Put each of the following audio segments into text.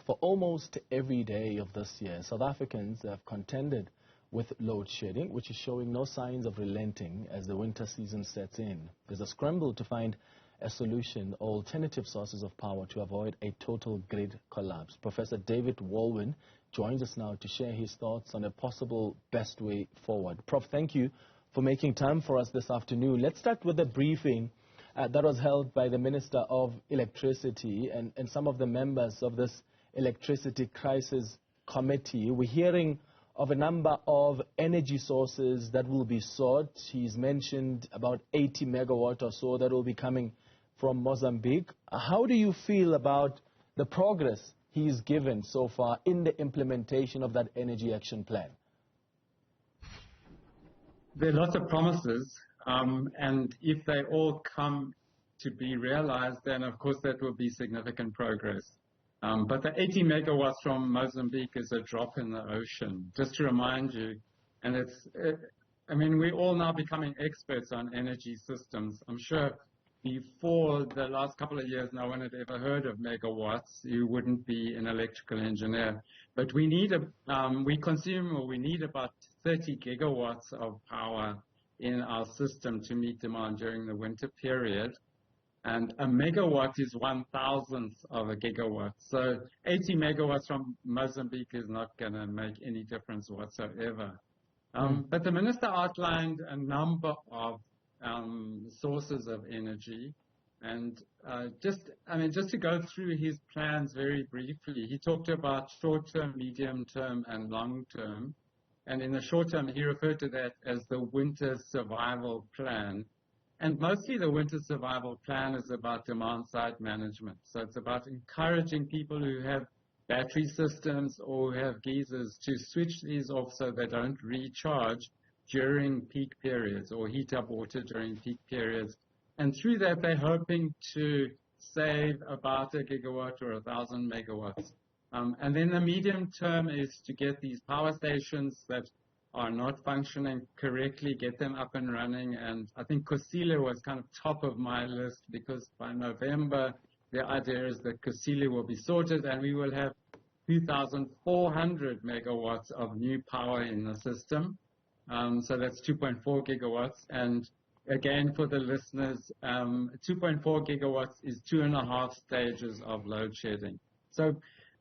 For almost every day of this year, South Africans have contended with load shedding, which is showing no signs of relenting as the winter season sets in. There's a scramble to find a solution or alternative sources of power to avoid a total grid collapse. Professor David Walwyn joins us now to share his thoughts on a possible best way forward. Prof, thank you for making time for us this afternoon. Let's start with a briefing that was held by the Minister of Electricity and some of the members of this Electricity Crisis Committee. We're hearing of a number of energy sources that will be sought. He's mentioned about 80 megawatt or so that will be coming from Mozambique. How do you feel about the progress he's given so far in the implementation of that energy action plan? There are lots of promises, and if they all come to be realized, then of course that will be significant progress. But the 80 megawatts from Mozambique is a drop in the ocean, just to remind you. And I mean, we're all now becoming experts on energy systems. I'm sure before the last couple of years, no one had ever heard of megawatts. You wouldn't be an electrical engineer. But we need we need about 30 gigawatts of power in our system to meet demand during the winter period. And a megawatt is 1,000th of a gigawatt. So 80 megawatts from Mozambique is not going to make any difference whatsoever. But the minister outlined a number of sources of energy. And just to go through his plans very briefly, he talked about short-term, medium-term, and long-term. And in the short term, he referred to that as the winter survival plan. And mostly the winter survival plan is about demand-side management. So it's about encouraging people who have battery systems or who have geysers to switch these off so they don't recharge during peak periods or heat up water during peak periods. And through that, they're hoping to save about a gigawatt or 1,000 megawatts. And then the medium term is to get these power stations that are not functioning correctly, get them up and running. And I think Kusile was kind of top of my list because by November, the idea is that Kusile will be sorted and we will have 2,400 megawatts of new power in the system. So that's 2.4 gigawatts. And again, for the listeners, 2.4 gigawatts is 2.5 stages of load shedding. So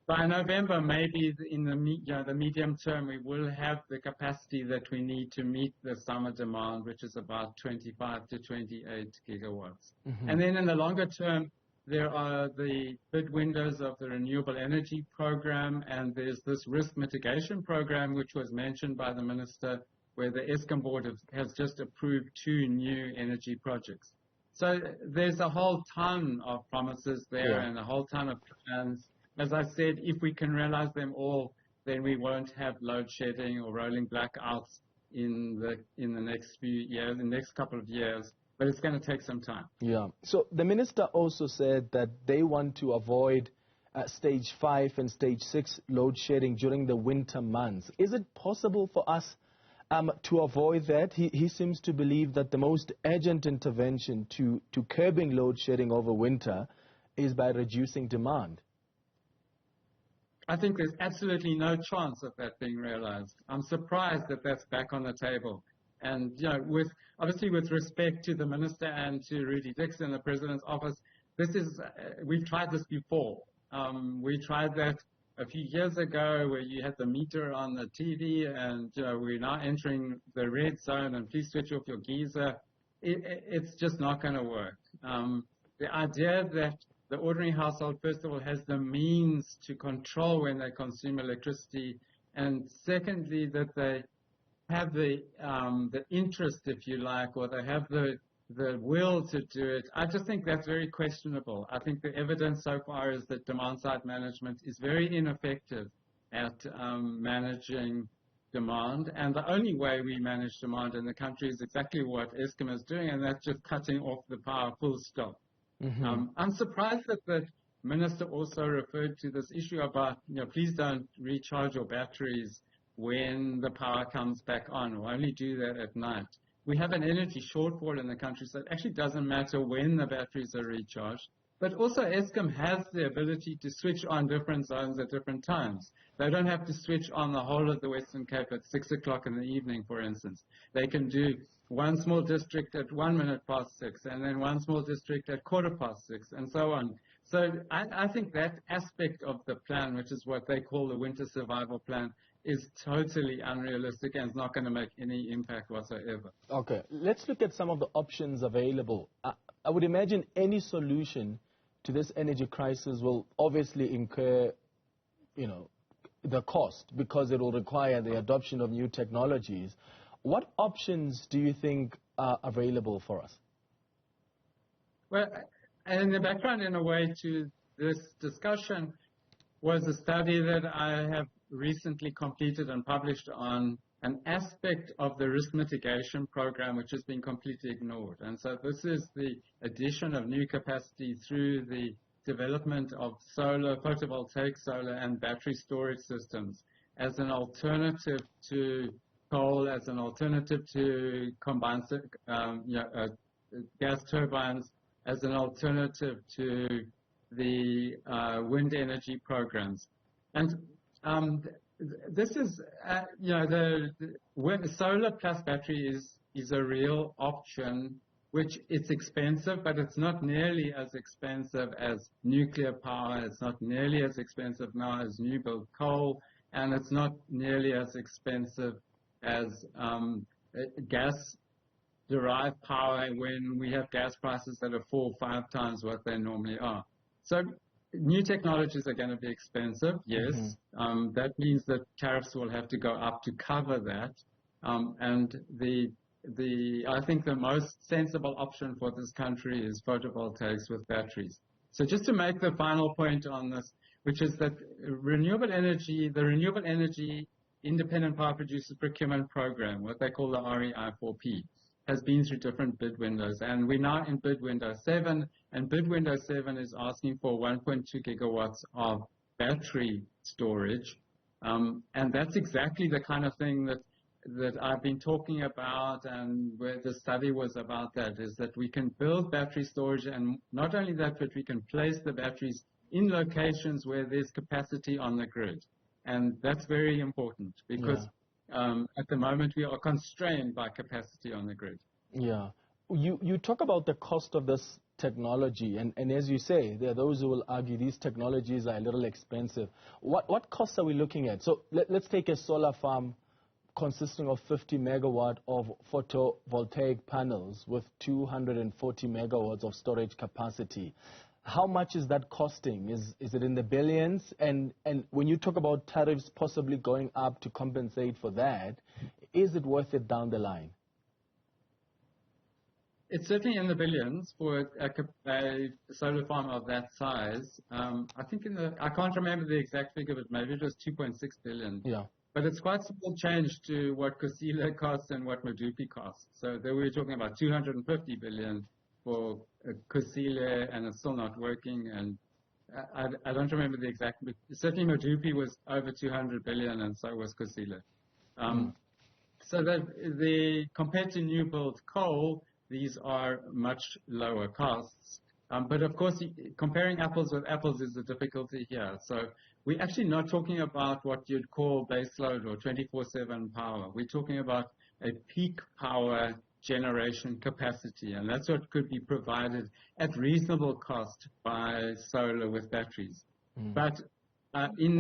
by November, maybe in the medium term, we will have the capacity that we need to meet the summer demand, which is about 25 to 28 gigawatts. And then in the longer term, there are the bid windows of the renewable energy program, and there's this risk mitigation program, which was mentioned by the minister, where the Eskom board has just approved 2 new energy projects. So there's a whole ton of promises there and a whole ton of plans. As I said, if we can realize them all, then we won't have load shedding or rolling blackouts in the next few years, in the next couple of years. But it's going to take some time. Yeah. So the minister also said that they want to avoid stage 5 and stage 6 load shedding during the winter months. Is it possible for us to avoid that? He seems to believe that the most urgent intervention to curbing load shedding over winter is by reducing demand. I think there's absolutely no chance of that being realized. I'm surprised that that's back on the table. And, you know, obviously with respect to the minister and to Rudy Dixon, the president's office, we've tried this before. We tried that a few years ago where you had the meter on the TV and, you know, we're now entering the red zone and please switch off your geyser. It's just not going to work. The idea that the ordinary household, first of all, has the means to control when they consume electricity, and secondly, that they have the interest, if you like, or they have the will to do it. I just think that's very questionable. I think the evidence so far is that demand-side management is very ineffective at managing demand, and the only way we manage demand in the country is exactly what Eskom is doing, and that's just cutting off the power full stop. I'm surprised that the minister also referred to this issue about, you know, please don't recharge your batteries when the power comes back on. We'll only do that at night. We have an energy shortfall in the country, so it actually doesn't matter when the batteries are recharged. But also Eskom has the ability to switch on different zones at different times. They don't have to switch on the whole of the Western Cape at 6 o'clock in the evening, for instance. They can do one small district at 1 minute past 6, and then one small district at 6:15, and so on. So I think that aspect of the plan, which is what they call the winter survival plan, is totally unrealistic and is not going to make any impact whatsoever. Okay, let's look at some of the options available. I would imagine any solution to this energy crisis will obviously incur, the cost, because it will require the adoption of new technologies. What options do you think are available for us? Well, and the background, in a way, to this discussion was a study that I have recently completed and published on an aspect of the risk mitigation program which has been completely ignored. And so this is the addition of new capacity through the development of solar, photovoltaic solar and battery storage systems as an alternative to coal, as an alternative to gas turbines, as an alternative to the wind energy programs. And this is, the solar plus battery is a real option, which it's expensive, but it's not nearly as expensive as nuclear power. It's not nearly as expensive now as new build coal, and it's not nearly as expensive as gas-derived power when we have gas prices that are 4 or 5 times what they normally are. So new technologies are going to be expensive, yes. That means that tariffs will have to go up to cover that. And I think the most sensible option for this country is photovoltaics with batteries. So just to make the final point on this, which is that the Renewable Energy Independent Power Producers Procurement Program, what they call the REI4P, has been through different bid windows, and we're now in bid window 7, and bid window 7 is asking for 1.2 gigawatts of battery storage, and that's exactly the kind of thing that I've been talking about, and where the study was about that, is that we can build battery storage, and not only that, but we can place the batteries in locations where there's capacity on the grid, and that's very important, because at the moment we are constrained by capacity on the grid. Yeah. You talk about the cost of this technology, and as you say, there are those who will argue these technologies are a little expensive. What costs are we looking at? So let's take a solar farm consisting of 50 megawatt of photovoltaic panels with 240 megawatts of storage capacity. How much is that costing? Is it in the billions? And when you talk about tariffs possibly going up to compensate for that, is it worth it down the line? It's certainly in the billions for a solar farm of that size. I think I can't remember the exact figure, but maybe it was 2.6 billion. Yeah. But it's quite small change to what Kusile costs and what Medupi costs. So there we were talking about 250 billion for Kusile, and it's still not working. And I don't remember the exact, but certainly Medupi was over 200 billion, and so was Kusile. So that compared to new build coal, these are much lower costs. But of course, comparing apples with apples is the difficulty here. So we're actually not talking about what you'd call baseload or 24/7 power. We're talking about a peak power generation capacity, and that's what could be provided at reasonable cost by solar with batteries. But in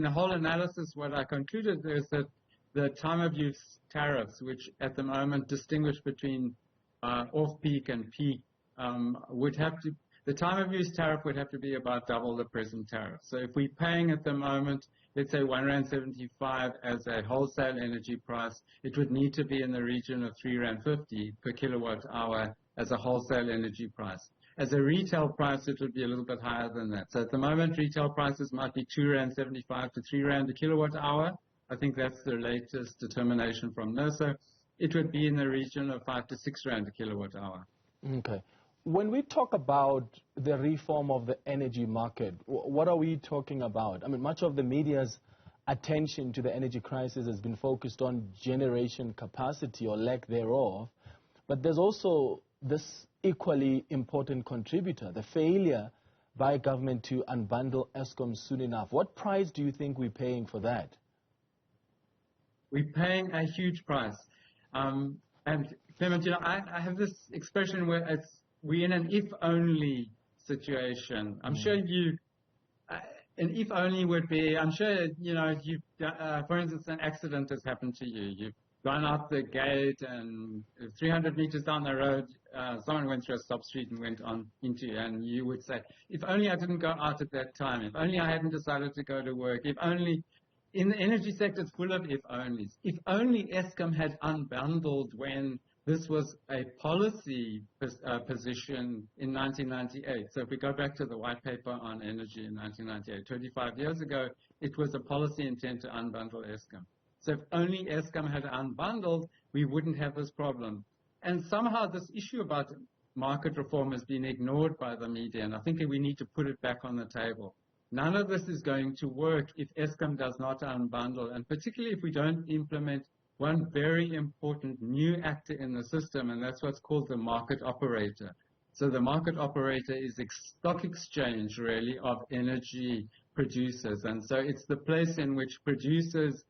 the whole analysis, what I concluded is that the time of use tariffs, which at the moment distinguish between off-peak and peak, the time of use tariff would have to be about double the present tariff. So if we're paying at the moment, let's say R1.75 as a wholesale energy price, it would need to be in the region of R3.50 per kilowatt hour as a wholesale energy price. As a retail price, it would be a little bit higher than that. So at the moment, retail prices might be R2.75 to R3 a kilowatt hour. I think that's the latest determination from NERSA. It would be in the region of R5 to R6 a kilowatt hour. Okay. When we talk about the reform of the energy market, what are we talking about? I mean, much of the media's attention to the energy crisis has been focused on generation capacity or lack thereof, but there's also this equally important contributor, the failure by government to unbundle Eskom soon enough. What price do you think we're paying for that? We're paying a huge price. And Clement, I have this expression where we're in an if-only situation. I'm sure an if-only would be, I'm sure, for instance, an accident has happened to you. You've gone out the gate and 300 meters down the road, someone went through a stop street and went on into you, and you would say, if only I didn't go out at that time, if only I hadn't decided to go to work, if only. In the energy sector, it's full of if-onlys. If only Eskom had unbundled when this was a policy position in 1998. So if we go back to the white paper on energy in 1998, 25 years ago, it was a policy intent to unbundle Eskom. So if only Eskom had unbundled, we wouldn't have this problem. And somehow this issue about market reform has been ignored by the media, and I think we need to put it back on the table. None of this is going to work if Eskom does not unbundle, and particularly if we don't implement one very important new actor in the system, and that's what's called the market operator. So the market operator is a stock exchange, really, of energy producers. And so it's the place in which producers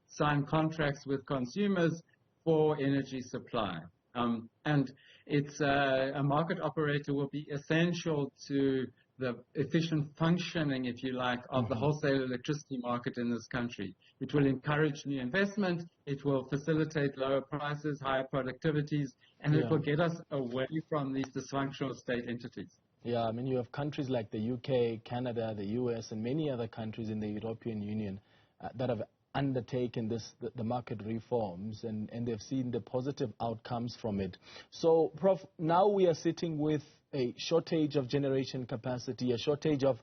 sign contracts with consumers for energy supply. And it's a market operator will be essential to the efficient functioning, if you like, of the wholesale electricity market in this country. It will encourage new investment, it will facilitate lower prices, higher productivities, and it will get us away from these dysfunctional state entities. Yeah, I mean, you have countries like the UK, Canada, the US, and many other countries in the European Union that have undertaken the market reforms, and they've seen the positive outcomes from it. So, Prof, now we are sitting with a shortage of generation capacity, a shortage of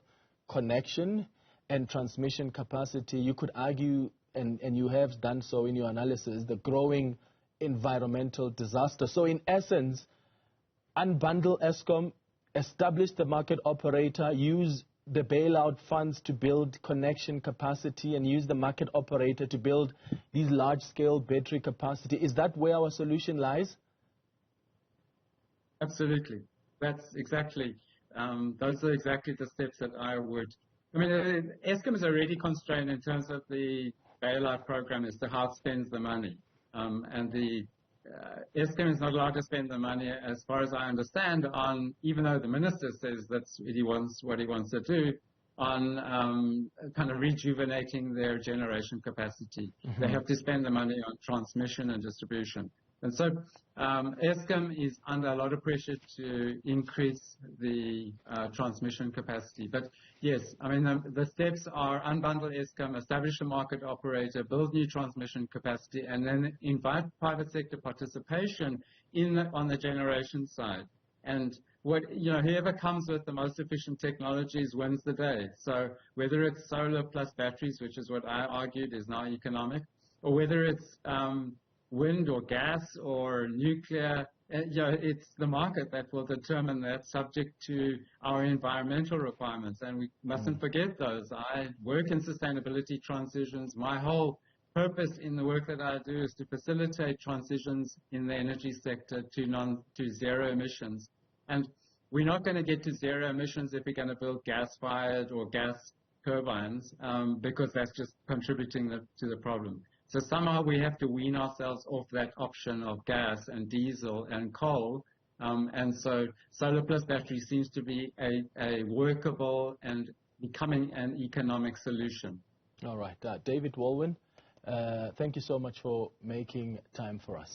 connection and transmission capacity. You could argue, and you have done so in your analysis, the growing environmental disaster. So in essence, unbundle Eskom, establish the market operator, use the bailout funds to build connection capacity, and use the market operator to build these large-scale battery capacity. Is that where our solution lies? Absolutely. That's exactly, those are exactly the steps that I would. I mean, Eskom is already constrained in terms of the bailout program as to how it spends the money. And the Eskom is not allowed to spend the money, as far as I understand, on, even though the minister says that's what he wants to do, on kind of rejuvenating their generation capacity. They have to spend the money on transmission and distribution. And so Eskom is under a lot of pressure to increase the transmission capacity. But yes, I mean, the steps are unbundle Eskom, establish a market operator, build new transmission capacity, and then invite private sector participation on the generation side. And whoever comes with the most efficient technologies wins the day. So whether it's solar plus batteries, which is what I argued is now economic, or whether it's wind or gas or nuclear, it's the market that will determine that, subject to our environmental requirements. And we mustn't forget those. I work in sustainability transitions. My whole purpose in the work that I do is to facilitate transitions in the energy sector to zero emissions. And we're not going to get to zero emissions if we're going to build gas-fired or gas turbines, because that's just contributing to the problem. So somehow we have to wean ourselves off that option of gas and diesel and coal. And so solar plus battery seems to be a workable and becoming an economic solution. All right. David Walwyn, thank you so much for making time for us.